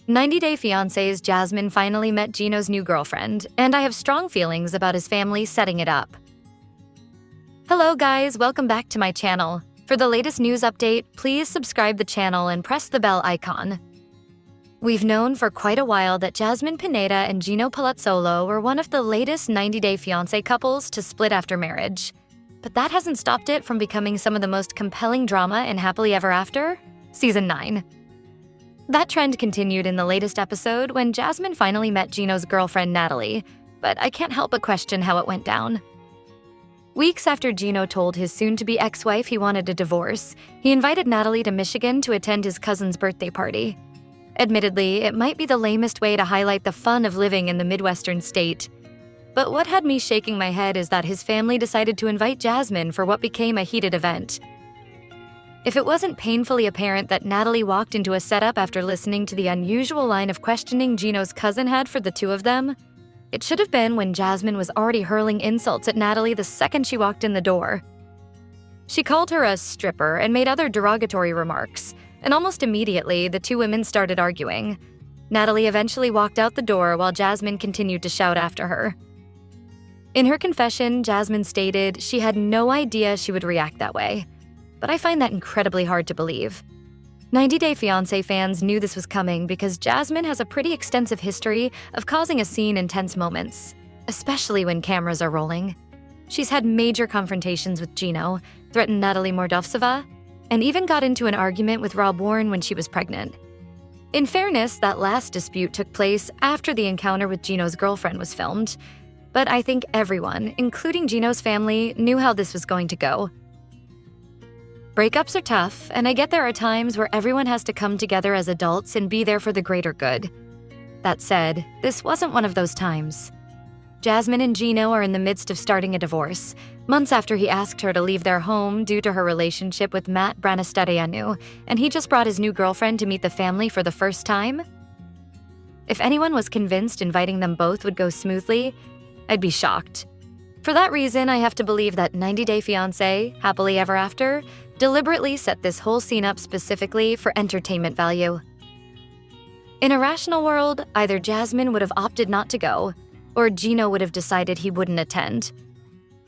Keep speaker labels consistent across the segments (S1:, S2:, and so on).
S1: 90 Day Fiancé's Jasmine finally met Gino's new girlfriend, and I have strong feelings about his family setting it up. Hello guys, welcome back to my channel. For the latest news update, please subscribe the channel and press the bell icon. We've known for quite a while that Jasmine Pineda and Gino Palazzolo were one of the latest 90 Day Fiancé couples to split after marriage. But that hasn't stopped it from becoming some of the most compelling drama in Happily Ever After, Season 9. That trend continued in the latest episode when Jasmine finally met Gino's girlfriend Natalie, but I can't help but question how it went down. Weeks after Gino told his soon-to-be ex-wife he wanted a divorce, he invited Natalie to Michigan to attend his cousin's birthday party. Admittedly, it might be the lamest way to highlight the fun of living in the Midwestern state. But what had me shaking my head is that his family decided to invite Jasmine for what became a heated event. If it wasn't painfully apparent that Natalie walked into a setup after listening to the unusual line of questioning Gino's cousin had for the two of them, it should have been when Jasmine was already hurling insults at Natalie the second she walked in the door. She called her a stripper and made other derogatory remarks, and almost immediately the two women started arguing. Natalie eventually walked out the door while Jasmine continued to shout after her. In her confession, Jasmine stated she had no idea she would react that way. But I find that incredibly hard to believe. 90 Day Fiancé fans knew this was coming because Jasmine has a pretty extensive history of causing a scene in tense moments, especially when cameras are rolling. She's had major confrontations with Gino, threatened Natalie Mordovtsova, and even got into an argument with Rob Warren when she was pregnant. In fairness, that last dispute took place after the encounter with Gino's girlfriend was filmed, but I think everyone, including Gino's family, knew how this was going to go. Breakups are tough, and I get there are times where everyone has to come together as adults and be there for the greater good. That said, this wasn't one of those times. Jasmine and Gino are in the midst of starting a divorce, months after he asked her to leave their home due to her relationship with Matt Branistereanu, and he just brought his new girlfriend to meet the family for the first time. If anyone was convinced inviting them both would go smoothly, I'd be shocked. For that reason, I have to believe that 90 Day Fiancé, Happily Ever After, deliberately set this whole scene up specifically for entertainment value. In a rational world, either Jasmine would have opted not to go, or Gino would have decided he wouldn't attend.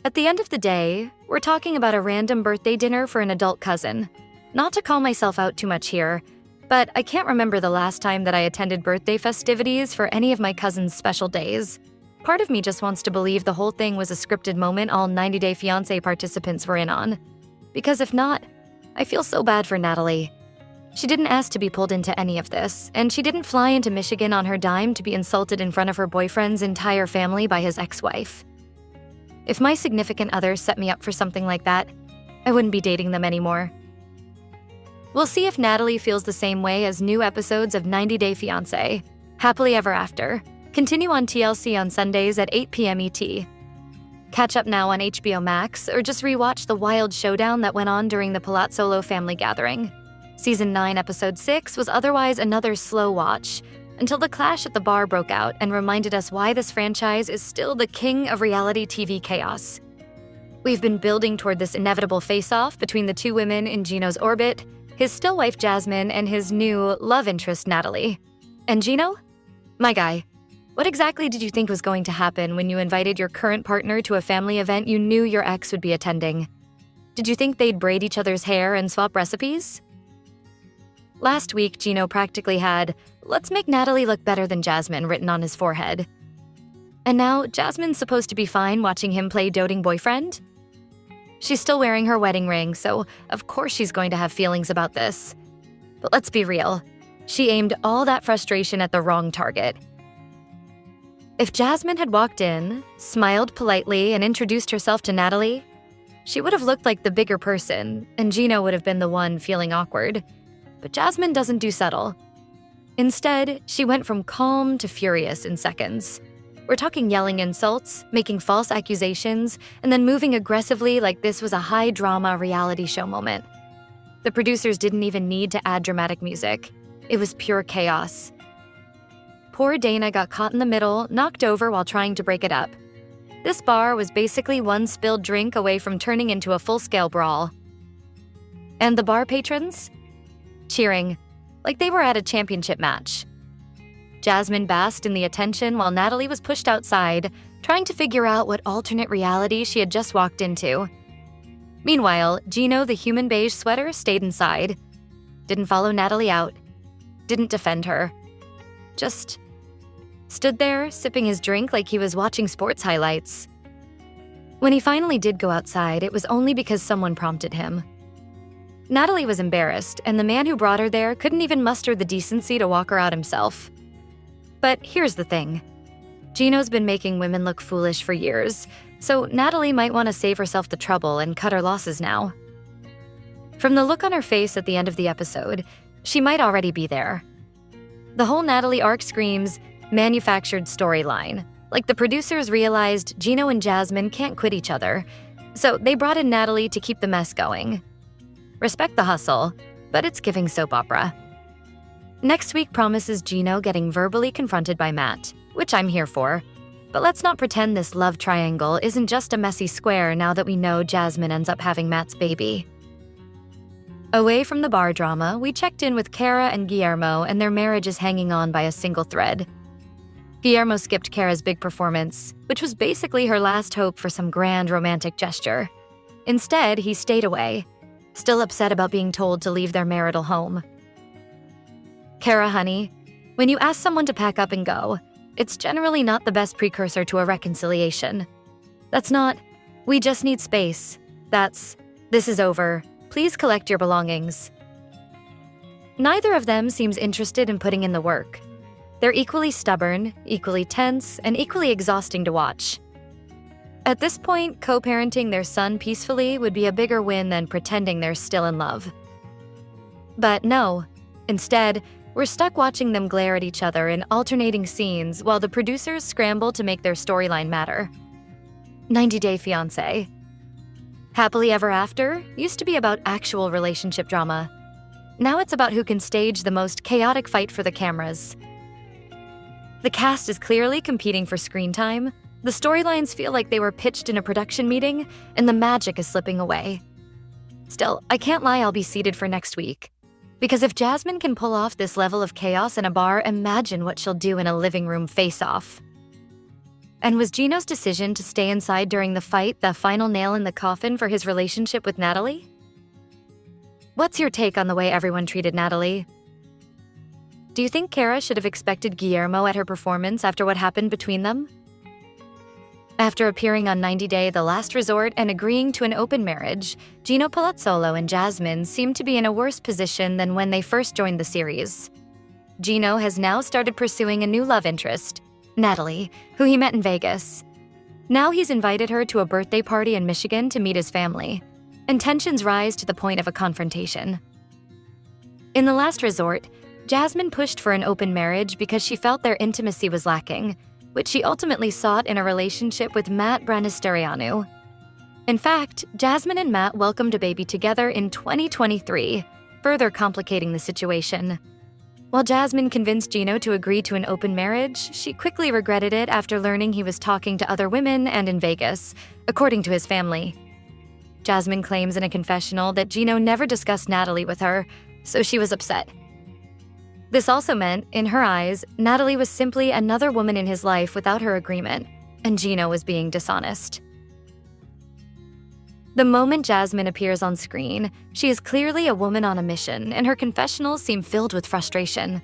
S1: At the end of the day, we're talking about a random birthday dinner for an adult cousin. Not to call myself out too much here, but I can't remember the last time that I attended birthday festivities for any of my cousin's special days. Part of me just wants to believe the whole thing was a scripted moment all 90 Day Fiancé participants were in on. Because if not, I feel so bad for Natalie. She didn't ask to be pulled into any of this, and she didn't fly into Michigan on her dime to be insulted in front of her boyfriend's entire family by his ex-wife. If my significant other set me up for something like that, I wouldn't be dating them anymore. We'll see if Natalie feels the same way as new episodes of 90 Day Fiancé, Happily Ever After, continue on TLC on Sundays at 8 p.m. ET. Catch up now on HBO Max, or just rewatch the wild showdown that went on during the Palazzolo family gathering. Season 9, Episode 6 was otherwise another slow watch, until the clash at the bar broke out and reminded us why this franchise is still the king of reality TV chaos. We've been building toward this inevitable face-off between the two women in Gino's orbit, his still wife Jasmine and his new love interest Natalie. And Gino? My guy. What exactly did you think was going to happen when you invited your current partner to a family event you knew your ex would be attending? Did you think they'd braid each other's hair and swap recipes? Last week, Gino practically had, "Let's make Natalie look better than Jasmine" written on his forehead. And now, Jasmine's supposed to be fine watching him play doting boyfriend? She's still wearing her wedding ring, so of course she's going to have feelings about this. But let's be real, she aimed all that frustration at the wrong target. If Jasmine had walked in, smiled politely, and introduced herself to Natalie, she would have looked like the bigger person, and Gino would have been the one feeling awkward. But Jasmine doesn't do subtle. Instead, she went from calm to furious in seconds. We're talking yelling insults, making false accusations, and then moving aggressively like this was a high-drama reality show moment. The producers didn't even need to add dramatic music. It was pure chaos. Poor Dana got caught in the middle, knocked over while trying to break it up. This bar was basically one spilled drink away from turning into a full-scale brawl. And the bar patrons? Cheering, like they were at a championship match. Jasmine basked in the attention while Natalie was pushed outside, trying to figure out what alternate reality she had just walked into. Meanwhile, Gino, the human beige sweater, stayed inside. Didn't follow Natalie out. Didn't defend her. Just stood there, sipping his drink like he was watching sports highlights. When he finally did go outside, it was only because someone prompted him. Natalie was embarrassed, and the man who brought her there couldn't even muster the decency to walk her out himself. But here's the thing. Gino's been making women look foolish for years, so Natalie might want to save herself the trouble and cut her losses now. From the look on her face at the end of the episode, she might already be there. The whole Natalie arc screams manufactured storyline, like the producers realized Gino and Jasmine can't quit each other, so they brought in Natalie to keep the mess going. Respect the hustle, but it's giving soap opera. Next week promises Gino getting verbally confronted by Matt, which I'm here for. But let's not pretend this love triangle isn't just a messy square now that we know Jasmine ends up having Matt's baby. Away from the bar drama, we checked in with Kara and Guillermo, and their marriage is hanging on by a single thread. Guillermo skipped Kara's big performance, which was basically her last hope for some grand romantic gesture. Instead, he stayed away, still upset about being told to leave their marital home. Kara, honey, when you ask someone to pack up and go, it's generally not the best precursor to a reconciliation. That's not, we just need space. That's, this is over. Please collect your belongings. Neither of them seems interested in putting in the work. They're equally stubborn, equally tense, and equally exhausting to watch. At this point, co-parenting their son peacefully would be a bigger win than pretending they're still in love. But no, instead, we're stuck watching them glare at each other in alternating scenes while the producers scramble to make their storyline matter. 90 Day Fiancé. Happily Ever After used to be about actual relationship drama. Now it's about who can stage the most chaotic fight for the cameras. The cast is clearly competing for screen time, the storylines feel like they were pitched in a production meeting, and the magic is slipping away. Still, I can't lie I'll be seated for next week. Because if Jasmine can pull off this level of chaos in a bar, imagine what she'll do in a living room face-off. And was Gino's decision to stay inside during the fight the final nail in the coffin for his relationship with Natalie? What's your take on the way everyone treated Natalie? Do you think Kara should have expected Guillermo at her performance after what happened between them? After appearing on 90 Day The Last Resort and agreeing to an open marriage, Gino Palazzolo and Jasmine seem to be in a worse position than when they first joined the series. Gino has now started pursuing a new love interest, Natalie, who he met in Vegas. Now he's invited her to a birthday party in Michigan to meet his family, and tensions rise to the point of a confrontation. In The Last Resort, Jasmine pushed for an open marriage because she felt their intimacy was lacking, which she ultimately sought in a relationship with Matt Branisterianu. In fact, Jasmine and Matt welcomed a baby together in 2023, further complicating the situation. While Jasmine convinced Gino to agree to an open marriage, she quickly regretted it after learning he was talking to other women and in Vegas, according to his family. Jasmine claims in a confessional that Gino never discussed Natalie with her, so she was upset. This also meant, in her eyes, Natalie was simply another woman in his life without her agreement, and Gino was being dishonest. The moment Jasmine appears on screen, she is clearly a woman on a mission, and her confessionals seem filled with frustration.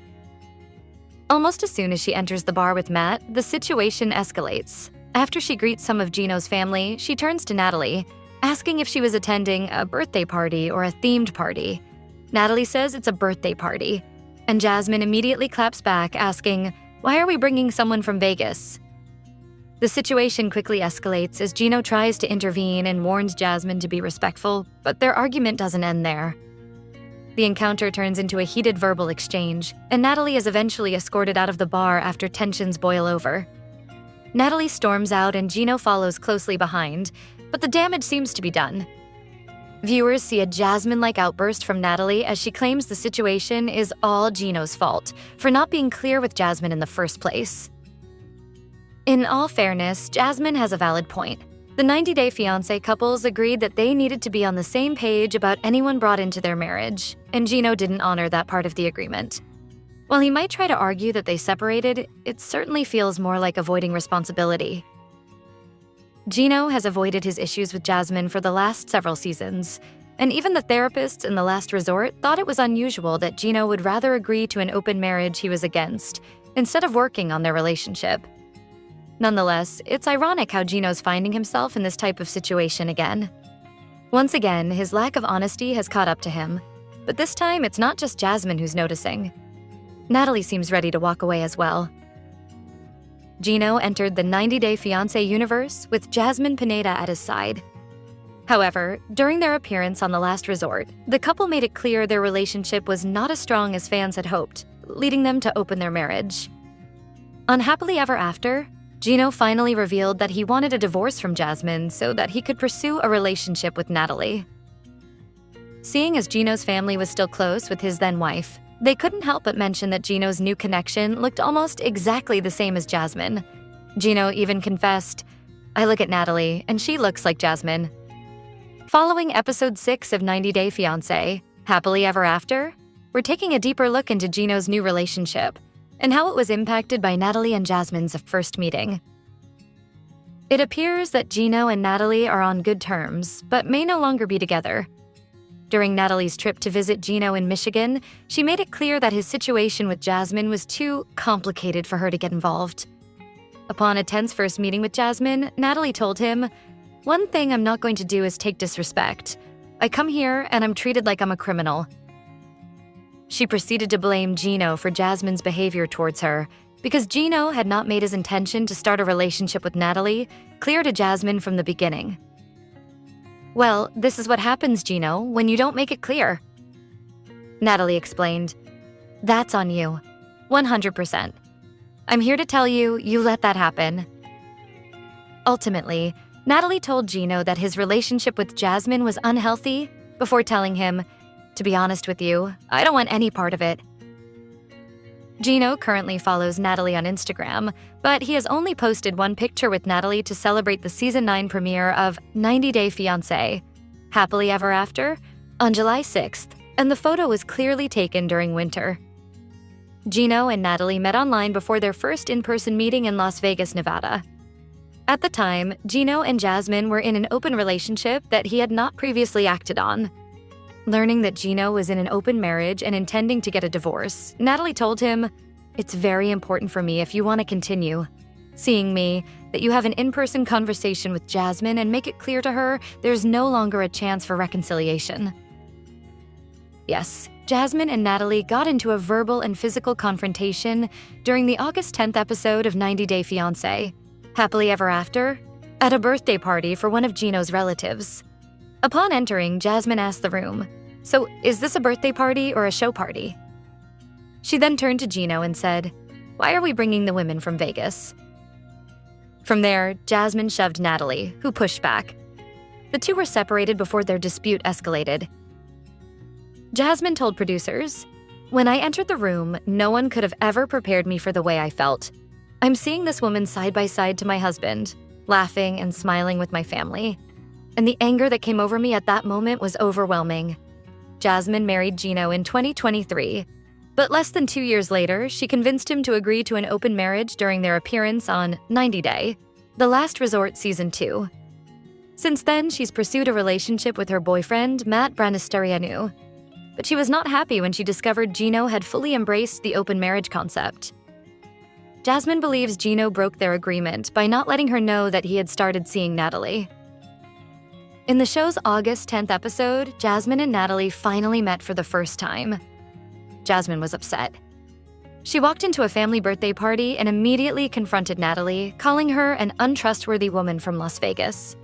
S1: Almost as soon as she enters the bar with Matt, the situation escalates. After she greets some of Gino's family, she turns to Natalie, asking if she was attending a birthday party or a themed party. Natalie says it's a birthday party, and Jasmine immediately claps back, asking, "Why are we bringing someone from Vegas?" The situation quickly escalates as Gino tries to intervene and warns Jasmine to be respectful, but their argument doesn't end there. The encounter turns into a heated verbal exchange, and Natalie is eventually escorted out of the bar after tensions boil over. Natalie storms out and Gino follows closely behind, but the damage seems to be done. Viewers see a Jasmine-like outburst from Natalie as she claims the situation is all Gino's fault for not being clear with Jasmine in the first place. In all fairness, Jasmine has a valid point. The 90 Day Fiancé couples agreed that they needed to be on the same page about anyone brought into their marriage, and Gino didn't honor that part of the agreement. While he might try to argue that they separated, it certainly feels more like avoiding responsibility. Gino has avoided his issues with Jasmine for the last several seasons, and even the therapists in The Last Resort thought it was unusual that Gino would rather agree to an open marriage he was against, instead of working on their relationship. Nonetheless, it's ironic how Gino's finding himself in this type of situation again. Once again, his lack of honesty has caught up to him, but this time it's not just Jasmine who's noticing. Natalie seems ready to walk away as well. Gino entered the 90-Day Fiancé universe with Jasmine Pineda at his side. However, during their appearance on The Last Resort, the couple made it clear their relationship was not as strong as fans had hoped, leading them to open their marriage. On Happily Ever After, Gino finally revealed that he wanted a divorce from Jasmine so that he could pursue a relationship with Natalie. Seeing as Gino's family was still close with his then-wife, they couldn't help but mention that Gino's new connection looked almost exactly the same as Jasmine. Gino even confessed, "I look at Natalie, and she looks like Jasmine." Following episode 6 of 90 Day Fiancé, Happily Ever After, we're taking a deeper look into Gino's new relationship and how it was impacted by Natalie and Jasmine's first meeting. It appears that Gino and Natalie are on good terms, but may no longer be together. During Natalie's trip to visit Gino in Michigan, she made it clear that his situation with Jasmine was too complicated for her to get involved. Upon a tense first meeting with Jasmine, Natalie told him, "One thing I'm not going to do is take disrespect. I come here and I'm treated like I'm a criminal." She proceeded to blame Gino for Jasmine's behavior towards her because Gino had not made his intention to start a relationship with Natalie clear to Jasmine from the beginning. "Well, this is what happens, Gino, when you don't make it clear." Natalie explained, "That's on you, 100%. I'm here to tell you, you let that happen." Ultimately, Natalie told Gino that his relationship with Jasmine was unhealthy before telling him, "To be honest with you, I don't want any part of it." Gino currently follows Natalie on Instagram, but he has only posted one picture with Natalie to celebrate the Season 9 premiere of 90 Day Fiancé, Happily Ever After, on July 6th, and the photo was clearly taken during winter. Gino and Natalie met online before their first in-person meeting in Las Vegas, Nevada. At the time, Gino and Jasmine were in an open relationship that he had not previously acted on. Learning that Gino was in an open marriage and intending to get a divorce, Natalie told him, "It's very important for me if you want to continue. Seeing me, that you have an in-person conversation with Jasmine and make it clear to her there's no longer a chance for reconciliation." Yes, Jasmine and Natalie got into a verbal and physical confrontation during the August 10th episode of 90 Day Fiancé, Happily Ever After, at a birthday party for one of Gino's relatives. Upon entering, Jasmine asked the room, "So, is this a birthday party or a show party?" She then turned to Gino and said, "Why are we bringing the women from Vegas?" From there, Jasmine shoved Natalie, who pushed back. The two were separated before their dispute escalated. Jasmine told producers, "When I entered the room, no one could have ever prepared me for the way I felt. I'm seeing this woman side by side to my husband, laughing and smiling with my family. And the anger that came over me at that moment was overwhelming." Jasmine married Gino in 2023, but less than 2 years later, she convinced him to agree to an open marriage during their appearance on 90 Day, The Last Resort Season 2. Since then, she's pursued a relationship with her boyfriend, Matt Branisterianu, but she was not happy when she discovered Gino had fully embraced the open marriage concept. Jasmine believes Gino broke their agreement by not letting her know that he had started seeing Natalie. In the show's August 10th episode, Jasmine and Natalie finally met for the first time. Jasmine was upset. She walked into a family birthday party and immediately confronted Natalie, calling her an untrustworthy woman from Las Vegas.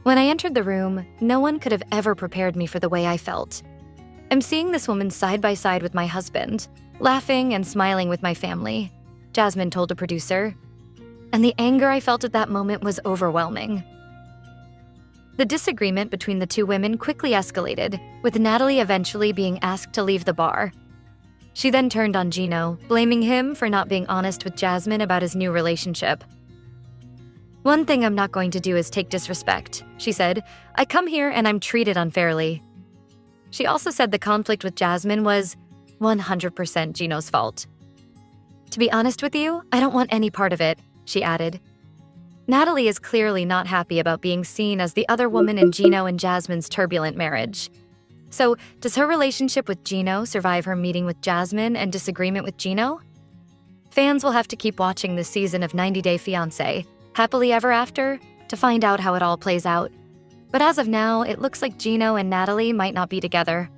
S1: "When I entered the room, no one could have ever prepared me for the way I felt. I'm seeing this woman side by side with my husband, laughing and smiling with my family," Jasmine told a producer. "And the anger I felt at that moment was overwhelming." The disagreement between the two women quickly escalated, with Natalie eventually being asked to leave the bar. She then turned on Gino, blaming him for not being honest with Jasmine about his new relationship. "One thing I'm not going to do is take disrespect," she said. "I come here and I'm treated unfairly." She also said the conflict with Jasmine was, 100% Gino's fault. To be honest with you, I don't want any part of it, she added. Natalie is clearly not happy about being seen as the other woman in Gino and Jasmine's turbulent marriage. So, does her relationship with Gino survive her meeting with Jasmine and disagreement with Gino? Fans will have to keep watching this season of 90 Day Fiancé, Happily Ever After, to find out how it all plays out. But as of now, it looks like Gino and Natalie might not be together.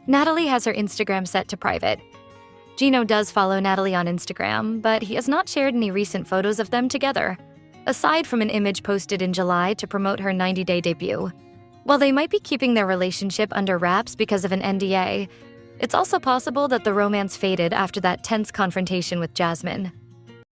S1: Natalie has her Instagram set to private. Gino does follow Natalie on Instagram, but he has not shared any recent photos of them together, aside from an image posted in July to promote her 90-day debut. While they might be keeping their relationship under wraps because of an NDA, it's also possible that the romance faded after that tense confrontation with Jasmine.